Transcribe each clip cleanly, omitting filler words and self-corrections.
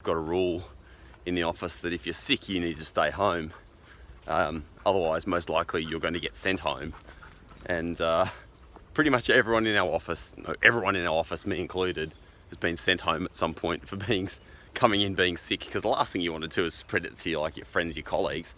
got a rule in the office that if you're sick, you need to stay home. Otherwise, most likely you're going to get sent home. And pretty much everyone in our office, me included, has been sent home at some point for coming in being sick, because the last thing you want to do is spread it to your friends, your colleagues.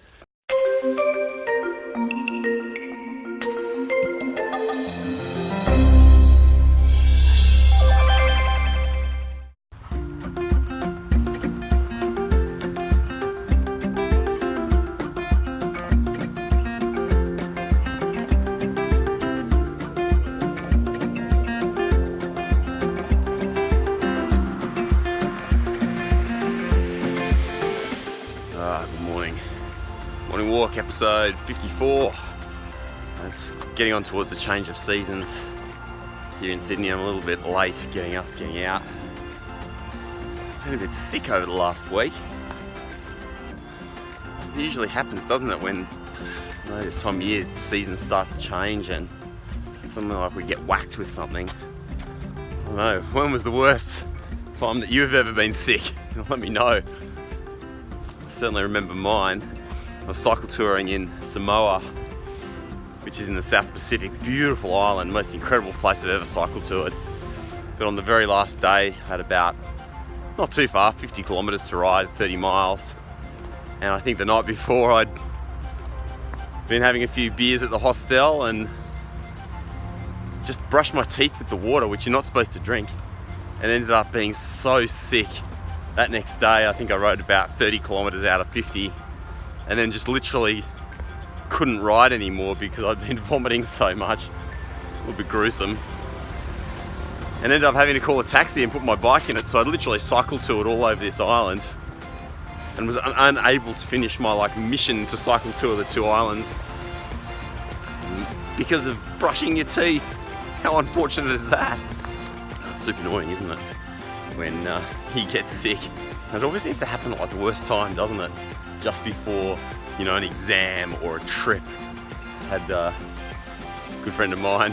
Morning walk, episode 54. It's getting on towards the change of seasons here in Sydney. I'm a little bit late getting up, getting out. Been a bit sick over the last week. It usually happens, doesn't it, when this time of year seasons start to change and something like we get whacked with something. I don't know, when was the worst time that you've ever been sick? Let me know. I certainly remember mine. I was cycle touring in Samoa, which is in the South Pacific. Beautiful island, most incredible place I've ever cycle toured. But on the very last day, I had about, not too far, 50 kilometres to ride, 30 miles. And I think the night before I'd been having a few beers at the hostel and just brushed my teeth with the water, which you're not supposed to drink, and ended up being so sick. That next day, I think I rode about 30 kilometres out of 50. And then just literally couldn't ride anymore because I'd been vomiting so much. A little bit gruesome. And ended up having to call a taxi and put my bike in it. So I literally cycled to it all over this island and was unable to finish my mission to cycle tour the two islands because of brushing your teeth. How unfortunate is that? That's super annoying, isn't it? When you get sick. And it always seems to happen at the worst time, doesn't it? Just before, an exam or a trip. Had a good friend of mine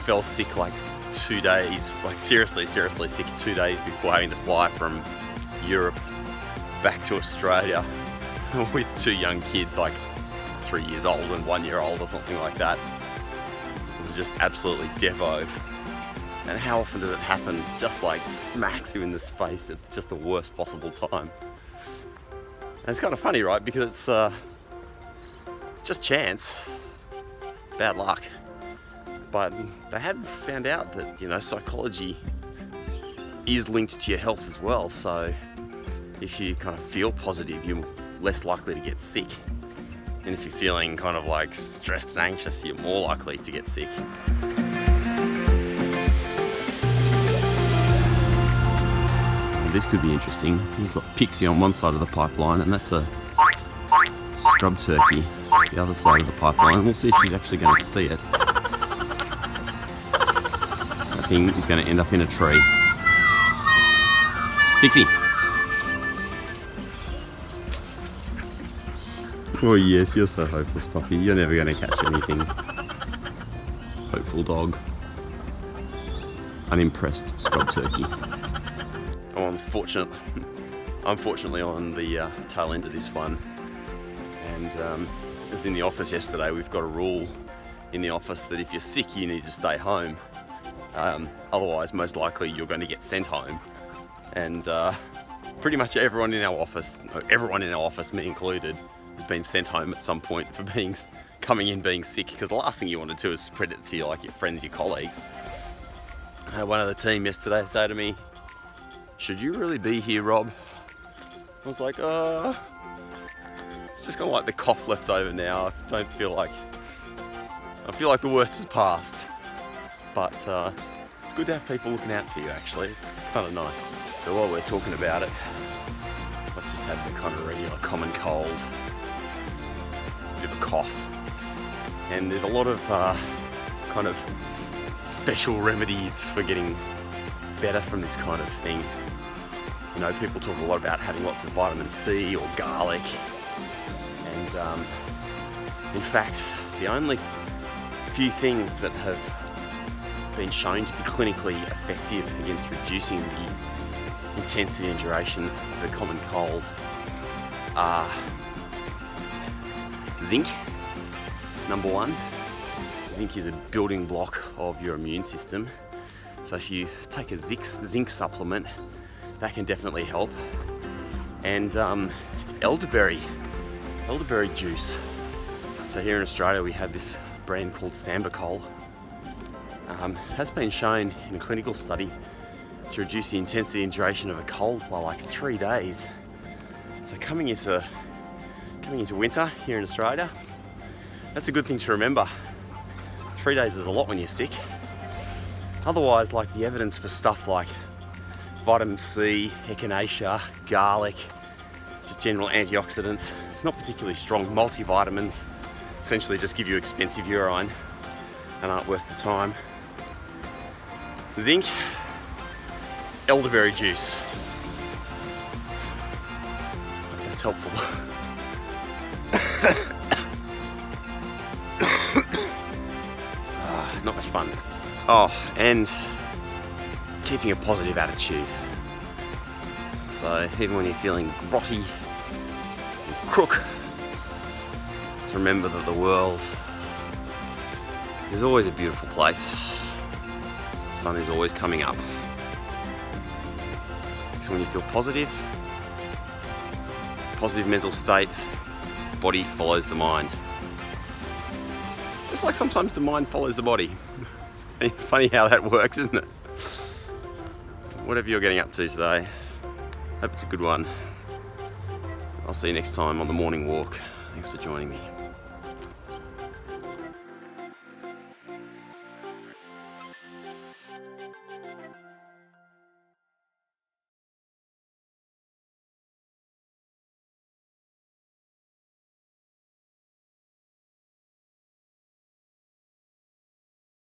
fell sick 2 days, seriously sick 2 days before having to fly from Europe back to Australia with two young kids, 3 years old and 1 year old or something like that. It was just absolutely devo. And how often does it happen? Just smacks you in the face at just the worst possible time. And it's kind of funny, right? Because it's just chance, bad luck. But they have found out that, psychology is linked to your health as well. So if you kind of feel positive, you're less likely to get sick. And if you're feeling kind of stressed and anxious, you're more likely to get sick. This could be interesting. We've got Pixie on one side of the pipeline, and that's a scrub turkey the other side of the pipeline. We'll see if she's actually going to see it. That thing is going to end up in a tree. Pixie! Oh yes, you're so hopeless, puppy. You're never going to catch anything. Hopeful dog. Unimpressed scrub turkey. Unfortunately on the tail end of this one, and as in the office yesterday, we've got a rule in the office that if you're sick, you need to stay home. Otherwise, most likely you're going to get sent home. And pretty much everyone in our office, me included, has been sent home at some point for coming in being sick, because the last thing you want to do is spread it to your friends, your colleagues. I had one of the team yesterday say to me, "Should you really be here, Rob?" I was like, it's just got the cough left over now. I feel like the worst has passed. But it's good to have people looking out for you, actually. It's kind of nice. So while we're talking about it, I've just had the kind of regular common cold, a bit of a cough. And there's a lot of kind of special remedies for getting better from this kind of thing. People talk a lot about having lots of vitamin C or garlic. And in fact, the only few things that have been shown to be clinically effective against reducing the intensity and duration of a common cold are zinc, number one. Zinc is a building block of your immune system. So if you take a zinc supplement, that can definitely help. And elderberry juice. So here in Australia we have this brand called Sambicol. Has been shown in a clinical study to reduce the intensity and duration of a cold by like 3 days. So coming into winter here in Australia, that's a good thing to remember. 3 days is a lot when you're sick. Otherwise, like the evidence for stuff like vitamin C, echinacea, garlic, just general antioxidants, it's not particularly strong. Multivitamins essentially just give you expensive urine and aren't worth the time. Zinc, elderberry juice. Hope that's helpful. Not much fun. Oh, and keeping a positive attitude. So even when you're feeling grotty and crook, just remember that the world is always a beautiful place. The sun is always coming up. So when you feel positive mental state, body follows the mind. Just like sometimes the mind follows the body. It's funny how that works, isn't it? Whatever you're getting up to today, hope it's a good one. I'll see you next time on the morning walk. Thanks for joining me.